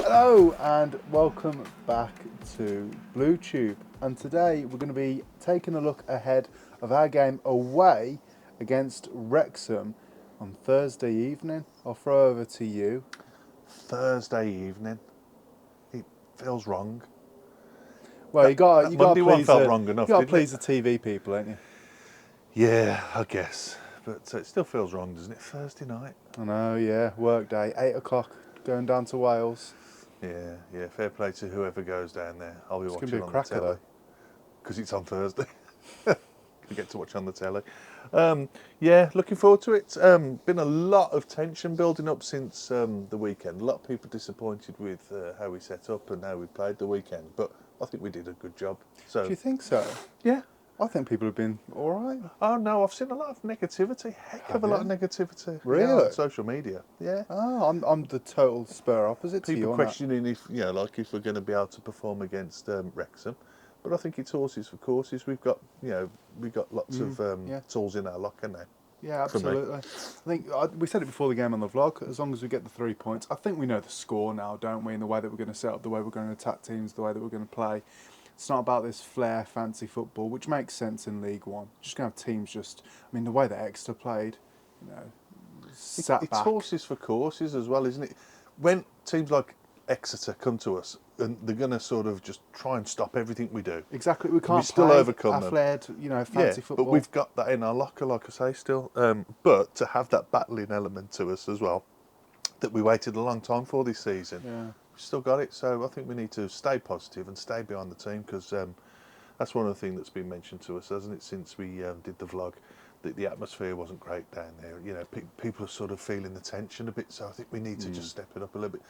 Hello and welcome back to Blue Tube. And today we're going to be taking a look ahead of our game away against Wrexham on Thursday evening. I'll throw over to you. Thursday evening. It feels wrong. Well, you got Monday to one please felt wrong enough, you got to didn't please it? the TV people, ain't you? Yeah, I guess. But it still feels wrong, doesn't it? Thursday night. I know, yeah. Work day, 8 o'clock, going down to Wales. Yeah. Fair play to whoever goes down there. I'll be It's going to watching be a on the cracker telly though. because it's on Thursday. I get to watch on the telly. Looking forward to it. Been a lot of tension building up since the weekend. A lot of people disappointed with how we set up and how we played the weekend, but I think we did a good job. Do you think so? Yeah. I think people have been all right. Oh no, I've seen a lot of negativity. Heck of a lot of negativity. Really? Yeah, on social media. Yeah. Oh, I'm the total spur opposite to you People on that. questioning if if we're going to be able to perform against Wrexham, but I think it's horses for courses. We've got lots of tools in our locker now. Yeah, absolutely. I think we said it before the game on the vlog. As long as we get the 3 points, I think we know the score now, don't we? In the way that we're going to set up, the way we're going to attack teams, the way that we're going to play. It's not about this flair, fancy football, which makes sense in League One. Just going to have teams the way that Exeter played, sat It's back. horses for courses as well, isn't it? When teams like Exeter come to us, and they're going to sort of just try and stop everything we do. Exactly, we can't still play overcome our them. flared, fancy football. But we've got that in our locker, like I say, still. But to have that battling element to us as well, that we waited a long time for this season, we've still got it. So I think we need to stay positive and stay behind the team, because that's one of the things that's been mentioned to us, hasn't it, since we did the vlog, that the atmosphere wasn't great down there. People are sort of feeling the tension a bit, so I think we need to just step it up a little bit.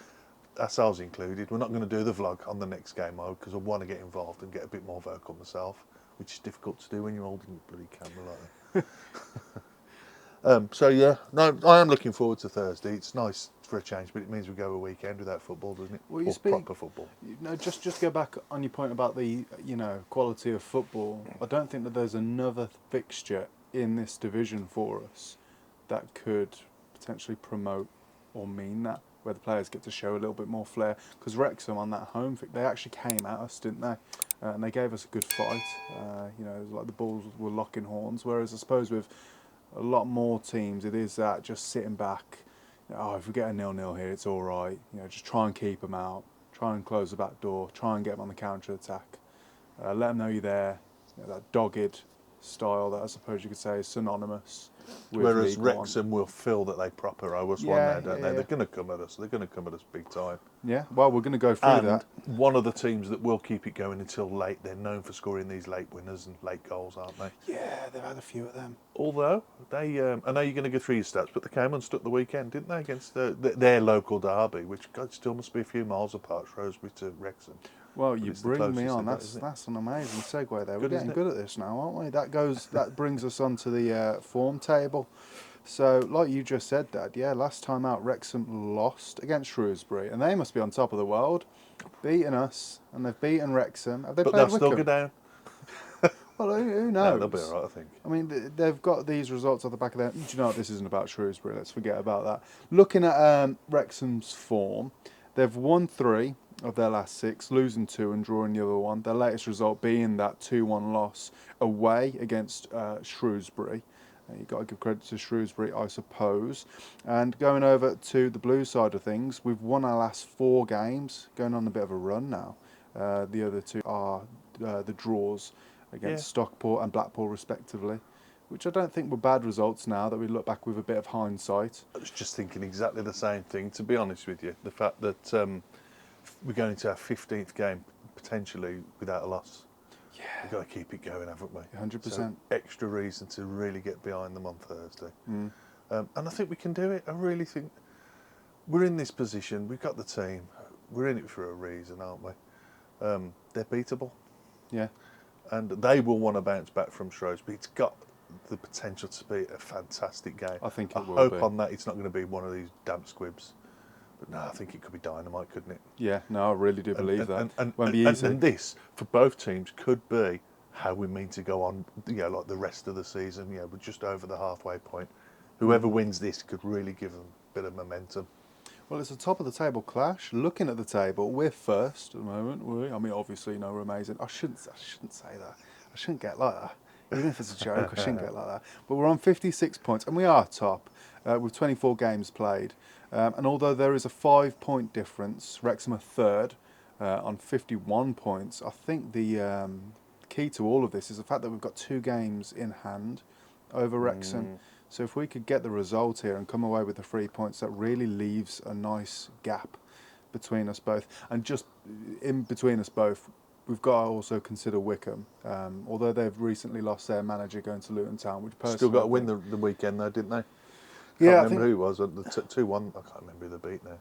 Ourselves included. We're not going to do the vlog on the next game mode because I want to get involved and get a bit more vocal myself, which is difficult to do when you're holding the bloody camera like that. I am looking forward to Thursday. It's nice for a change, but it means we go a weekend without football, doesn't it? Well, proper football. Just go back on your point about the quality of football. I don't think that there's another fixture in this division for us that could potentially promote or mean that, where the players get to show a little bit more flair. Because Wrexham on that home they actually came at us, didn't they? And they gave us a good fight. It was like the Bulls were locking horns. Whereas I suppose with a lot more teams, it is that just sitting back. If we get a 0-0 here, it's all right. Just try and keep them out. Try and close the back door. Try and get them on the counter attack. Let them know you're there. That dogged style that I suppose you could say is synonymous with Whereas League Wrexham will feel that they proper owe us one now, don't they? They're going to come at us. They're going to come at us big time. Yeah, well, we're going to go through that. One of the teams that will keep it going until late. They're known for scoring these late winners and late goals, aren't they? Yeah, they've had a few of them. Although they, I know you're going to go through your stats, but they came unstuck the weekend, didn't they, against their local derby, which God, still must be a few miles apart, Shrewsbury to Wrexham. Well, you bring me on. That's an amazing segue there. We're getting good at this now, aren't we? That brings us onto the form table. So, like you just said, Dad, last time out, Wrexham lost against Shrewsbury, and they must be on top of the world, beating us, and they've beaten Wrexham. Have they But played they'll still Wickham? go down. Well, who knows? No, they'll be all right, I think. I mean, they've got these results at the back of their... Do you know what? This isn't about Shrewsbury. Let's forget about that. Looking at Wrexham's form, they've won 3 of their last 6, losing 2 and drawing the other 1. Their latest result being that 2-1 loss away against Shrewsbury. You've got to give credit to Shrewsbury, I suppose. And going over to the blue side of things, we've won our last 4 games, going on a bit of a run now. The other 2 are the draws against Stockport and Blackpool, respectively, which I don't think were bad results now that we look back with a bit of hindsight. I was just thinking exactly the same thing, to be honest with you. The fact that we're going into our 15th game, potentially, without a loss. Yeah. We've got to keep it going, haven't we? 100%. So extra reason to really get behind them on Thursday. And I think we can do it. I really think we're in this position. We've got the team. We're in it for a reason, aren't we? They're beatable. Yeah. And they will want to bounce back from Shrewsbury. It's got the potential to be a fantastic game. I think it will hope be. on that it's not going to be one of these damp squibs. But no, I think it could be dynamite, couldn't it? Yeah, no, I really do believe that. Won't be easy. And this, for both teams, could be how we mean to go on, like the rest of the season. We're just over the halfway point. Whoever wins this could really give them a bit of momentum. Well, it's a top of the table clash. Looking at the table, we're first at the moment. I mean, obviously, you know, we're amazing. I shouldn't say that. I shouldn't get like that. Even if it's a joke, I shouldn't get like that. But we're on 56 points, and we are top with 24 games played. And although there is a 5-point difference, Wrexham are third on 51 points. I think the key to all of this is the fact that we've got 2 games in hand over Wrexham. So if we could get the result here and come away with the 3 points, that really leaves a nice gap between us both. And just in between us both, we've got to also consider Wickham. Although they've recently lost their manager going to Luton Town, which personally Still got to win the weekend though, didn't they? Yeah, Can't remember who it was. The 2-1. I can't remember who they beat now.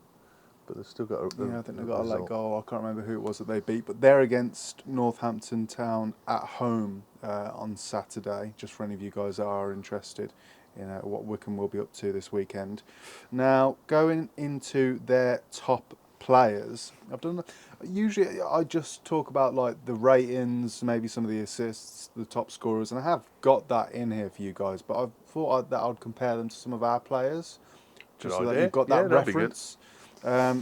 But they've still got I think they've got a late goal. I can't remember who it was that they beat, but they're against Northampton Town at home on Saturday. Just for any of you guys that are interested in what Wickham will be up to this weekend. Now, going into their top players, usually I just talk about like the ratings, maybe some of the assists, the top scorers, and I have got that in here for you guys. But I thought that I'd compare them to some of our players, just so that you've got that reference.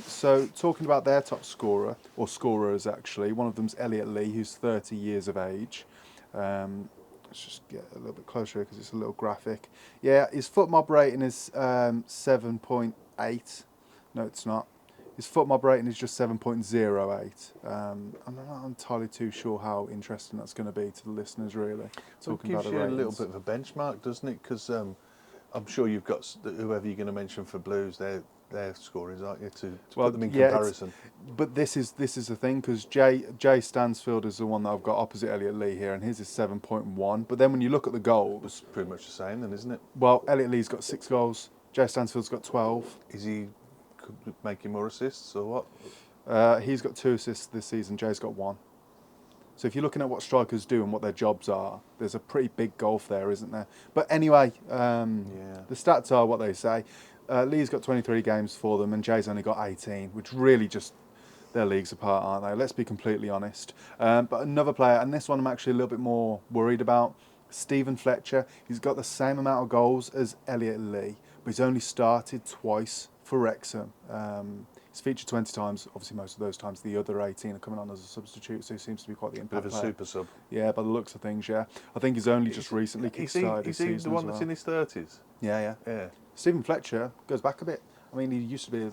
So talking about their top scorer, or scorers actually, one of them's Elliot Lee, who's 30 years of age. Let's just get a little bit closer because it's a little graphic. Yeah, his foot mob rating is 7.8. No, it's not. His foot mob rating is just 7.08. I'm not entirely too sure how interesting that's going to be to the listeners, really. Talking about the ratings. It gives you a little bit of a benchmark, doesn't it? Because I'm sure you've got whoever you're going to mention for Blues, their scorers, aren't you, to put them in comparison? But this is the thing, because Jay Stansfield is the one that I've got opposite Elliot Lee here, and his is 7.1. But then when you look at the goals, it's pretty much the same, then, isn't it? Well, Elliot Lee's got 6 goals. Jay Stansfield's got 12. Is he making more assists or what? He's got 2 assists this season. Jay's got 1. So if you're looking at what strikers do and what their jobs are, there's a pretty big gulf there, isn't there? But anyway, the stats are what they say. Lee's got 23 games for them, and Jay's only got 18, which really just, they're leagues apart, aren't they? Let's be completely honest. But another player, and this one I'm actually a little bit more worried about, Stephen Fletcher. He's got the same amount of goals as Elliot Lee, but he's only started twice for Wrexham. He's featured 20 times. Obviously, most of those times the other 18 are coming on as a substitute, so he seems to be quite the impact player. Bit of a super sub. Yeah, by the looks of things, yeah. I think he's only just recently kick-started his season. Is he the one that's in his 30s? Yeah. Stephen Fletcher goes back a bit. I mean, he used to be...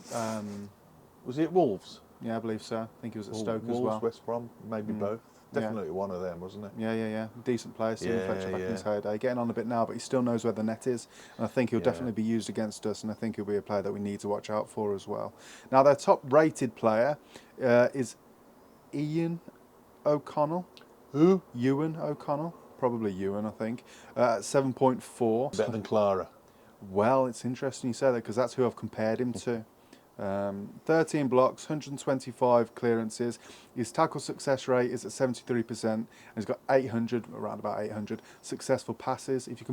was he at Wolves? Yeah, I believe so. I think he was at Stoke Wolves, as well. West Brom, maybe both. Definitely one of them, wasn't it? Yeah. Decent player, Stephen Fletcher back in his heyday. Getting on a bit now, but he still knows where the net is. And I think he'll definitely be used against us, and I think he'll be a player that we need to watch out for as well. Now, their top-rated player is Ian O'Connell. Who? Ewan O'Connell. Probably Ewan, I think. 7.4. Better than Clara. Well, it's interesting you say that, because that's who I've compared him to. 13 blocks, 125 clearances. His tackle success rate is at 73%, and he's got around about 800 successful passes. If you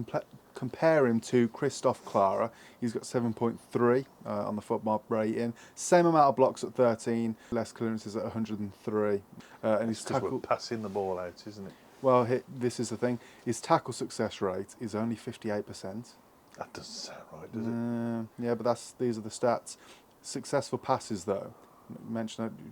compare him to Christoph Clara, he's got 7.3 on the foot mob rating. Same amount of blocks at 13, less clearances at 103. And his tackle passing the ball out, isn't it? Well, this is the thing. His tackle success rate is only 58%. That doesn't sound right, does it? Yeah, but these are the stats. Successful passes, though.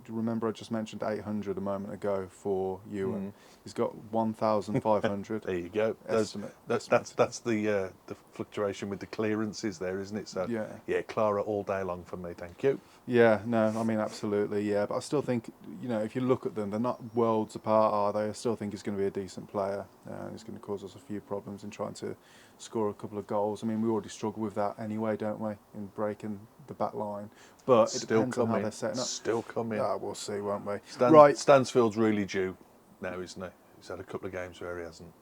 Remember, I just mentioned 800 a moment ago for Ewan. He's got 1,500. There you go. Estimate. That's the fluctuation with the clearances there, isn't it? So yeah, Clara all day long for me. Thank you. Yeah, no, I mean absolutely, yeah. But I still think, if you look at them, they're not worlds apart, are they? I still think he's going to be a decent player. He's going to cause us a few problems in trying to score a couple of goals. I mean, we already struggle with that anyway, don't we, in breaking the back line? But it depends on how they're setting up. Still coming. We'll see, won't we? Right. Stansfield's really due now, isn't he? He's had a couple of games where he hasn't.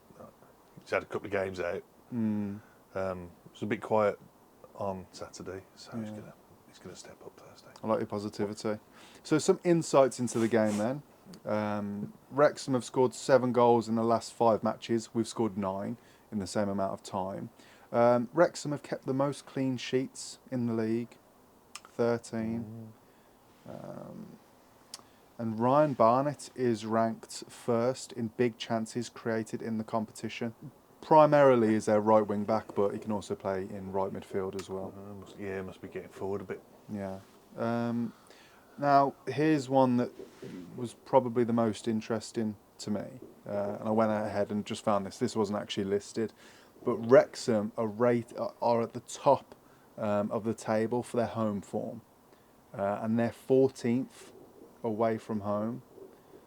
He's had a couple of games out. It was a bit quiet on Saturday, so he's going to step up Thursday. I like your positivity. So some insights into the game then. Wrexham have scored 7 goals in the last 5 matches. We've scored 9 in the same amount of time. Wrexham have kept the most clean sheets in the league, 13. And Ryan Barnett is ranked first in big chances created in the competition. Primarily is their right wing back, but he can also play in right midfield as well. Must be getting forward a bit. Yeah. Now, here's one that was probably the most interesting to me, and I went ahead and just found this. This wasn't actually listed, but Wrexham are at the top of the table for their home form, and they're 14th away from home.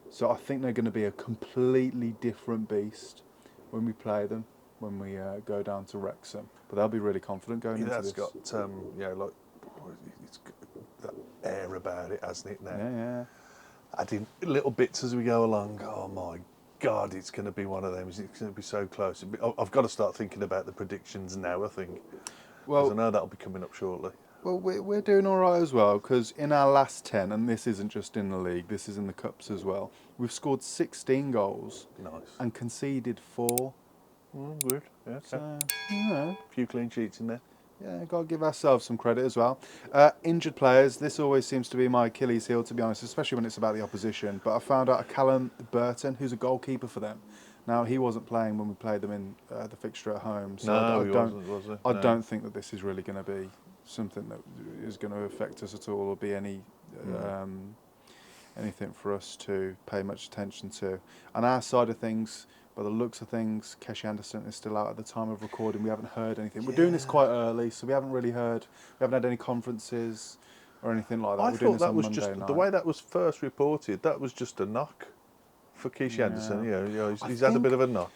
So I think they're going to be a completely different beast when we play them, when we go down to Wrexham. But they'll be really confident going into That's this. got like it's got that air about it, hasn't it? Now, Yeah. adding little bits as we go along. Oh my God, it's going to be one of them. It's going to be so close. I've got to start thinking about the predictions now, I think, because I know that'll be coming up shortly. Well, we're doing all right as well, because in our last 10, and this isn't just in the league, this is in the cups as well, we've scored 16 goals. Nice. And conceded 4. Good. Yeah, okay. So, yeah. A few clean sheets in there. Yeah, got to give ourselves some credit as well. Injured players, this always seems to be my Achilles heel, to be honest, especially when it's about the opposition. But I found out Callum Burton, who's a goalkeeper for them. Now, he wasn't playing when we played them in the fixture at home. So he wasn't, was he? I don't think that this is really going to be something that is going to affect us at all or be anything for us to pay much attention to. On our side of things, by the looks of things, Keshi Anderson is still out at the time of recording. We haven't heard anything. We're doing this quite early, so we haven't had any conferences or anything like that. I We're doing thought this that on was Monday just night. the way that was first reported. That was just a knock for Keshi Anderson. He's had a bit of a knock.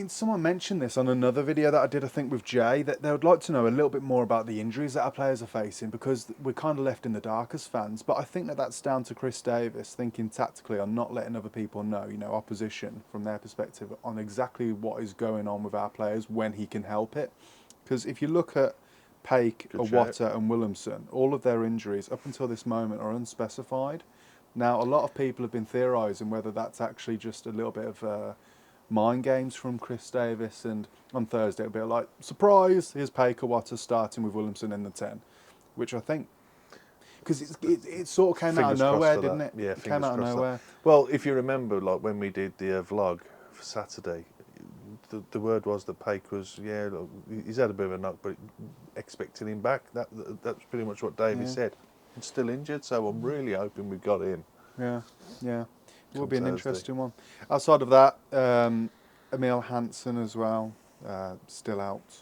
Someone mentioned this on another video that I did, I think, with Jay, that they would like to know a little bit more about the injuries that our players are facing, because we're kind of left in the dark as fans. But I think that that's down to Chris Davis thinking tactically on not letting other people know, opposition from their perspective, on exactly what is going on with our players when he can help it. Because if you look at Paik, Awata and Williamson, all of their injuries up until this moment are unspecified. Now, a lot of people have been theorising whether that's actually just a little bit of mind games from Chris Davis, and on Thursday it'll be like, surprise, here's Paik, Awata starting with Williamson in the 10, which I think, because it sort of came out of nowhere, didn't it? Yeah, it came out of nowhere. Well, if you remember, like when we did the vlog for Saturday, the word was that Paik was, he's had a bit of a knock, but expecting him back. That's pretty much what Davis said. He's still injured, so I'm really hoping we got in. Yeah. It will be an interesting one. Outside of that, Emil Hansen as well, still out.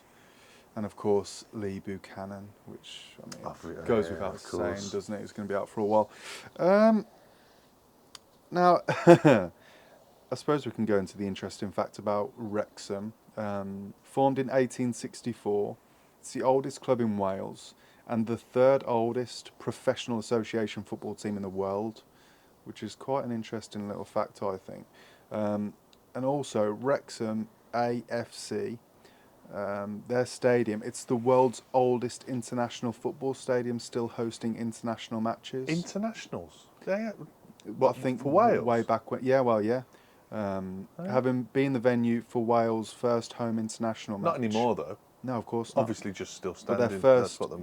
And of course, Lee Buchanan, which goes without saying, doesn't it? It's going to be out for a while. Now, I suppose we can go into the interesting fact about Wrexham. Formed in 1864, it's the oldest club in Wales and the third oldest professional association football team in the world, which is quite an interesting little fact, I think. And also, Wrexham AFC, their stadium, it's the world's oldest international football stadium, still hosting international matches. Internationals? I think for Wales? Way back when, having been the venue for Wales' first home international match. Not anymore, though. No, of course not. Obviously just still standing. But their first, that's what they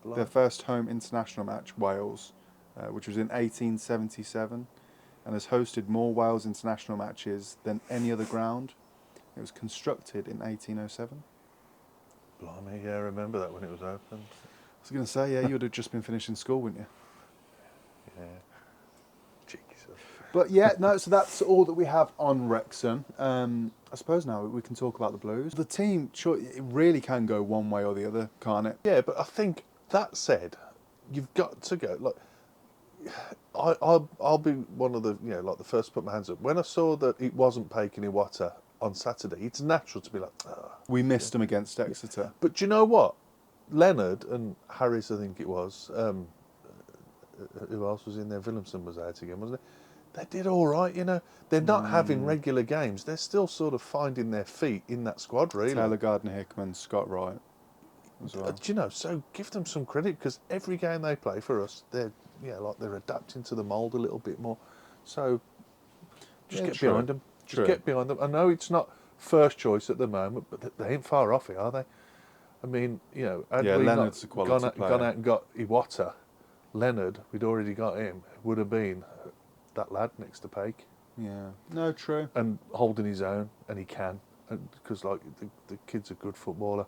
mean, their first home international match, Wales, which was in 1877, and has hosted more Wales international matches than any other ground. It was constructed in 1807. Blimey, I remember that when it was opened. I was going to say, you would have just been finishing school, wouldn't you? Yeah. Cheeky stuff. But so that's all that we have on Wrexham. I suppose now we can talk about the Blues. The team, sure, it really can go one way or the other, can't it? Yeah, but I think, that said, you've got to go. Like, I'll be one of the, the first to put my hands up. When I saw that it wasn't Paik and Iwata on Saturday, it's natural to be like, we missed them against Exeter. But do you know what? Leonard and Harris, I think it was, who else was in there? Williamson was out again, wasn't it? They did all right, They're not having regular games. They're still sort of finding their feet in that squad, really. Taylor Gardner-Hickman, Scott Wright as well. So give them some credit, because every game they play for us, they're adapting to the mould a little bit more. So just get behind them. Just get behind them. I know it's not first choice at the moment, but they ain't far off it, are they? I mean, had we Leonard's a quality player. Gone out and got Iwata, Leonard, we'd already got him, would have been that lad next to Paik. Yeah. No, true. And holding his own, and he can, because the kid's a good footballer.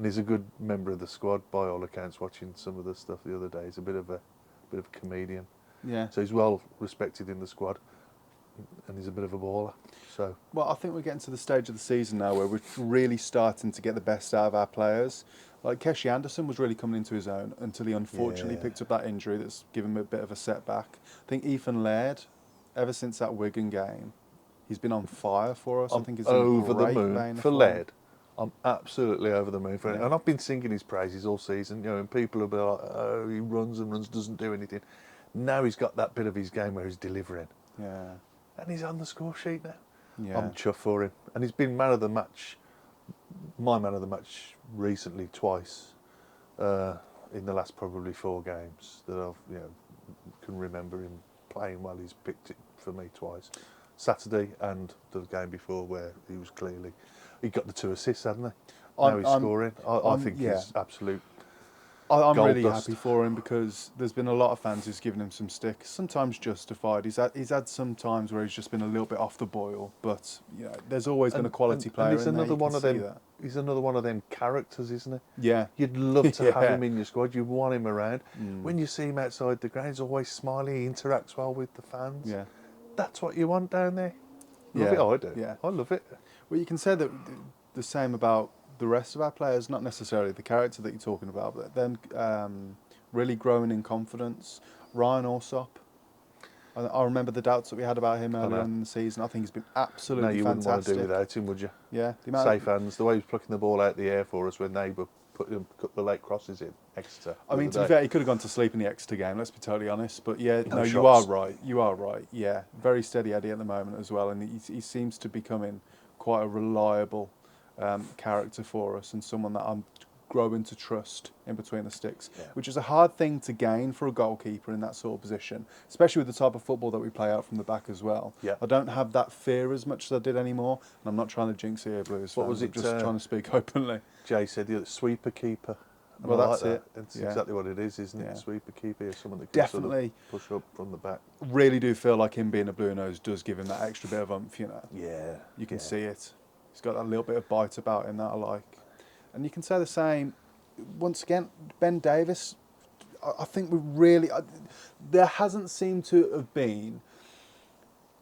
and he's a good member of the squad by all accounts. Watching some of the stuff the other day, he's a bit of a comedian. Yeah. So he's well respected in the squad, and he's a bit of a baller. So Well, I think we're getting to the stage of the season now where we're really starting to get the best out of our players. Like Keshi Anderson was really coming into his own until he unfortunately picked up that injury that's given him a bit of a setback. I think Ethan Laird, ever since that Wigan game, he's been on fire for us. I think he's in over a the great moon vein of for form. Laird. I'm absolutely over the moon for it, Yeah. and I've been singing his praises all season. You know, and people will be like, "Oh, he runs and runs, doesn't do anything." Now he's got that bit of his game where he's delivering, Yeah. and he's on the score sheet now. Yeah. I'm chuffed for him, and he's been man of the match, my man of the match recently twice, in the last probably 4 games that I've can remember him playing well. He's picked it for me twice, Saturday and the game before where he was clearly he got the 2 assists, hadn't he? Now he's scoring. I think he's absolute. I'm gold really dust. happy for him because there's been a lot of fans who's given him some stick, sometimes justified. He's had some times where he's just been a little bit off the boil, but there's always been a quality player he's in there. another You one can of see them. that. He's another one of them characters, isn't he? Yeah. You'd love to have Yeah. him in your squad. You want him around. When you see him outside the ground, he's always smiling. He interacts well with the fans. Yeah. That's what you want down there. Love Yeah. it. I do. Yeah. I love it. Well, you can say that the same about the rest of our players, not necessarily the character that you're talking about, but then really growing in confidence. Ryan Alsop, I remember the doubts that we had about him earlier on in the season. I think he's been absolutely No, you fantastic. wouldn't want to do without him, would you? Yeah, the amount Safe hands. The way he was plucking the ball out the air for us when they were putting the late crosses in Exeter. I mean, to be fair, he could have gone to sleep in the Exeter game. Let's be totally honest. But yeah, no, you shots. are right. You are right. Yeah, very steady Eddie at the moment as well, and he seems to be becoming quite a reliable character for us, and someone that I'm growing to trust in between the sticks, which is a hard thing to gain for a goalkeeper in that sort of position, especially with the type of football that we play out from the back as well. Yeah. I don't have that fear as much as I did anymore, and I'm not trying to jinx here, Blues What fans. was I'm it, just trying to speak openly. Jay said the sweeper keeper. And Well, I that's like it. that. It's Yeah. exactly what it is, isn't it? Yeah. Sweeper keeper is someone that can Definitely. sort of push up from the back. Really do feel like him being a blue nose does give him that extra bit of oomph, Yeah. You can see it. He's got that little bit of bite about him that I like. And you can say the same, once again, Ben Davis. I think we really... there hasn't seemed to have been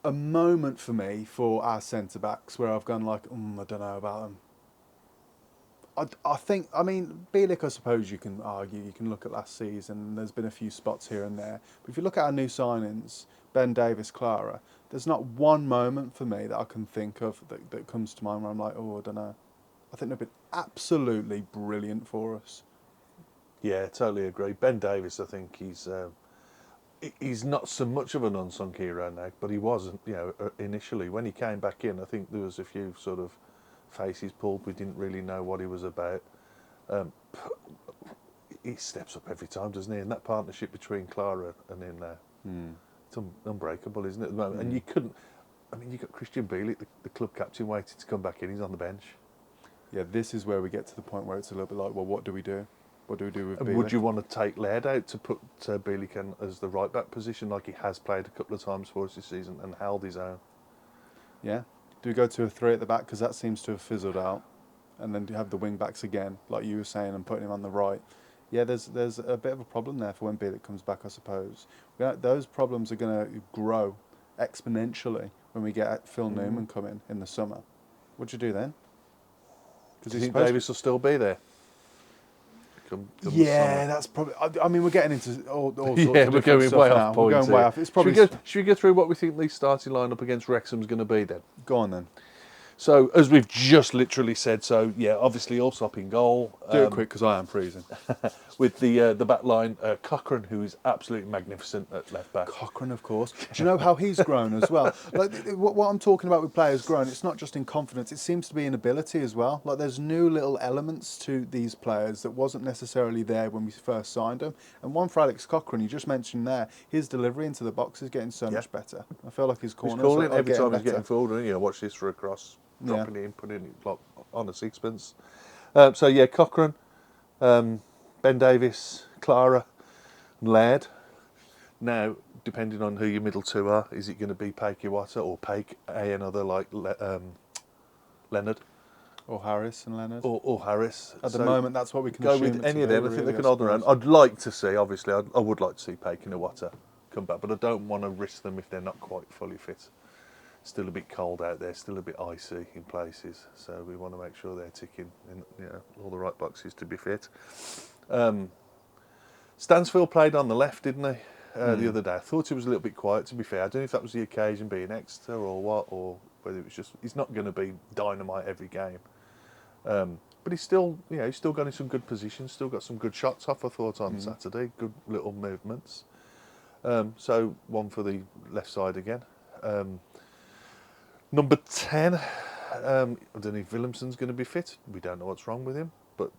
a moment for me for our centre-backs where I've gone like, I don't know about them. I think, I mean, Bielik, I suppose you can argue, you can look at last season, there's been a few spots here and there. But if you look at our new signings, Ben Davis, Clara, there's not one moment for me that I can think of that comes to mind where I'm like, I don't know. I think they've been absolutely brilliant for us. Yeah, totally agree. Ben Davis, I think he's not so much of an unsung hero now, but he wasn't, initially. When he came back in, I think there was a few sort of faces pulled. We didn't really know what he was about. He steps up every time, doesn't he? And that partnership between Clara and him now, it's unbreakable, isn't it, at the moment? And you couldn't... I mean, you got Christian Bielik, the club captain, waiting to come back in. He's on the bench. Yeah, this is where we get to the point where it's a little bit like, well, what do we do? What do we do with And Bielik? would you want to take Laird out to put Bielik in as the right-back position, like he has played a couple of times for us this season and held his own? Yeah. Do we go to a 3 at the back, because that seems to have fizzled out, and then do you have the wing-backs again, like you were saying, and putting him on the right? Yeah, there's a bit of a problem there for when Bielik comes back, I suppose. Those problems are going to grow exponentially when we get Phil Newman coming in the summer. What do you do then? Do you think Davis will still be there? Come the yeah, summer? that's probably... I mean, we're getting into all sorts Yeah, of we're different going stuff way now. off point. We're going way off. It's probably... Should we go through what we think the starting lineup against Wrexham's going to be then? Go on then. So, as we've just literally said, obviously Allsop in goal. Do it quick, because I am freezing. With the back line, Cochrane, who is absolutely magnificent at left back. Cochrane, of course. Do you know how he's grown as well? Like what I'm talking about with players growing, it's not just in confidence, it seems to be in ability as well. Like there's new little elements to these players that wasn't necessarily there when we first signed them. And one for Alex Cochrane, you just mentioned there, his delivery into the box is getting so much better. I feel like his corners He's calling are every time better. he's getting forward, and watch this for a cross. Dropping it in, putting it like on a sixpence. Cochrane, Ben Davis, Clara, and Laird. Now, depending on who your middle two are, is it going to be Paik Iwata or Paik another like Leonard? Or Harris and Leonard. or Harris. At the moment, that's what we can go assume with it any to of be, them. I think really, they can hold their own. suppose. I'd like to see, obviously, I would like to see Paik and Iwata come back, but I don't want to risk them if they're not quite fully fit. Still a bit cold out there, still a bit icy in places, so we want to make sure they're ticking in, all the right boxes to be fit. Stansfield played on the left, didn't he, the other day? I thought he was a little bit quiet, to be fair. I don't know if that was the occasion being Exeter or what, or whether it was just, he's not going to be dynamite every game. But he's still, he's still got in some good positions, still got some good shots off, I thought, on Saturday, good little movements. So one for the left side again. Number 10, I don't know if Willemsen's going to be fit. We don't know what's wrong with him, but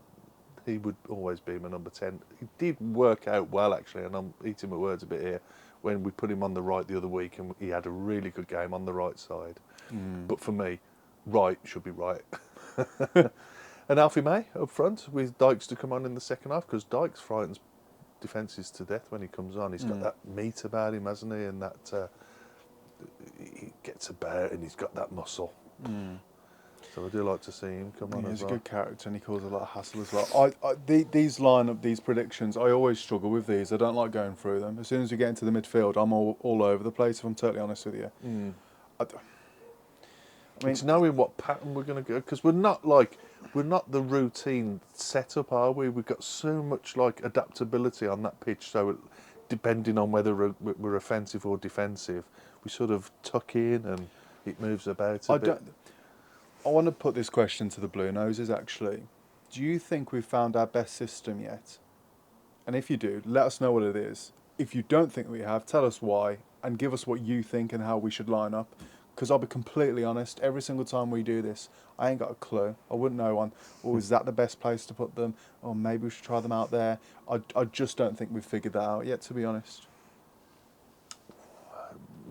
he would always be my number 10. He did work out well, actually, and I'm eating my words a bit here, when we put him on the right the other week, and he had a really good game on the right side. But for me, right should be right. And Alfie May up front, with Dykes to come on in the second half, because Dykes frightens defences to death when he comes on. He's got that meat about him, hasn't he? And that he gets about, and he's got that muscle. So I do like to see him come on as well. He's a good character, and he causes a lot of hassle as well. These predictions, I always struggle with these. I don't like going through them. As soon as we get into the midfield, I'm all over the place, if I'm totally honest with you. I mean, it's knowing what pattern we're going to go, because we're not the routine setup, are we? We've got so much adaptability on that pitch, so depending on whether we're offensive or defensive, we sort of tuck in and it moves about a bit. I want to put this question to the Blue Noses, actually. Do you think we've found our best system yet? And if you do, let us know what it is. If you don't think we have, tell us why, and give us what you think and how we should line up. Because I'll be completely honest, every single time we do this, I ain't got a clue. I wouldn't know one. Or is that the best place to put them? Or maybe we should try them out there. I just don't think we've figured that out yet, to be honest.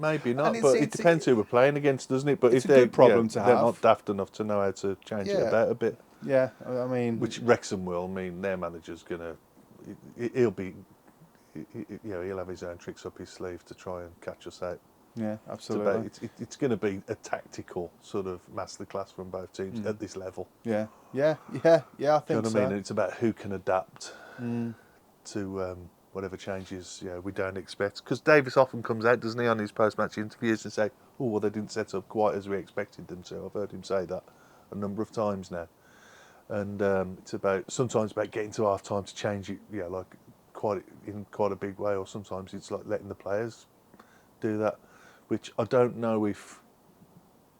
Maybe not, but it depends who we're playing against, doesn't it? But it's a good problem to have. They're not daft enough to know how to change it about a bit. Yeah, I mean... Which Wrexham will. I mean, their manager's going to... He'll have his own tricks up his sleeve to try and catch us out. Yeah, absolutely. It's going to be a tactical sort of masterclass from both teams at this level. Yeah, I think so. You know what I mean? It's about who can adapt to whatever changes we don't expect. Because Davis often comes out, doesn't he, on his post-match interviews and say, "Oh, well, they didn't set up quite as we expected them to." I've heard him say that a number of times now. And it's sometimes about getting to half-time to change it, quite a big way, or sometimes it's like letting the players do that, which I don't know if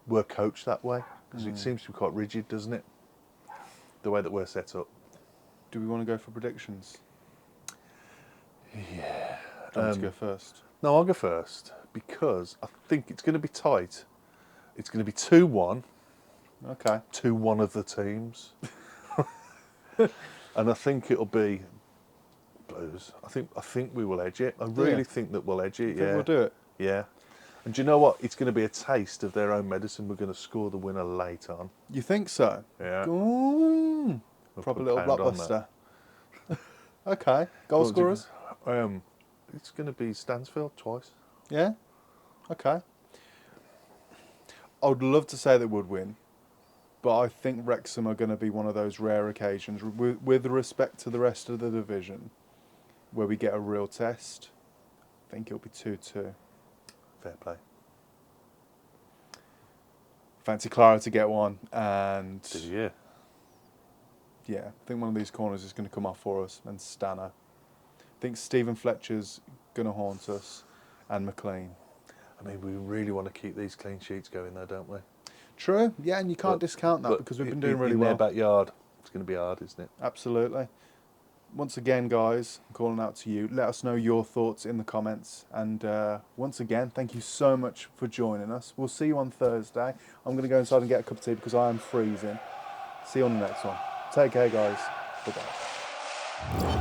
we're coached that way, because it seems to be quite rigid, doesn't it? The way that we're set up. Do we want to go for predictions? Yeah. Do you want to go first? No, I'll go first, because I think it's going to be tight. It's going to be 2-1. Okay. 2-1 of the teams. And I think it'll be Blues. I think we will edge it. I really think that we'll edge it. Think we'll do it. Yeah. And do you know what? It's going to be a taste of their own medicine. We're going to score the winner late on. You think so? Yeah. Ooh, probably a little blockbuster. Okay. Goal scorers? It's going to be Stansfield twice. Yeah? Okay. I would love to say they would win, but I think Wrexham are going to be one of those rare occasions, with respect to the rest of the division, where we get a real test. I think it'll be 2-2. Fair play. Fancy Clara to get one, and Did you? yeah, I think one of these corners is going to come off for us, and Stanner. I think Stephen Fletcher's going to haunt us, and McLean. I mean, we really want to keep these clean sheets going, though, don't we? True, yeah, and you can't discount that, because we've been doing really well. In their backyard, it's going to be hard, isn't it? Absolutely. Once again, guys, I'm calling out to you. Let us know your thoughts in the comments. And once again, thank you so much for joining us. We'll see you on Thursday. I'm going to go inside and get a cup of tea because I am freezing. See you on the next one. Take care, guys. Bye-bye.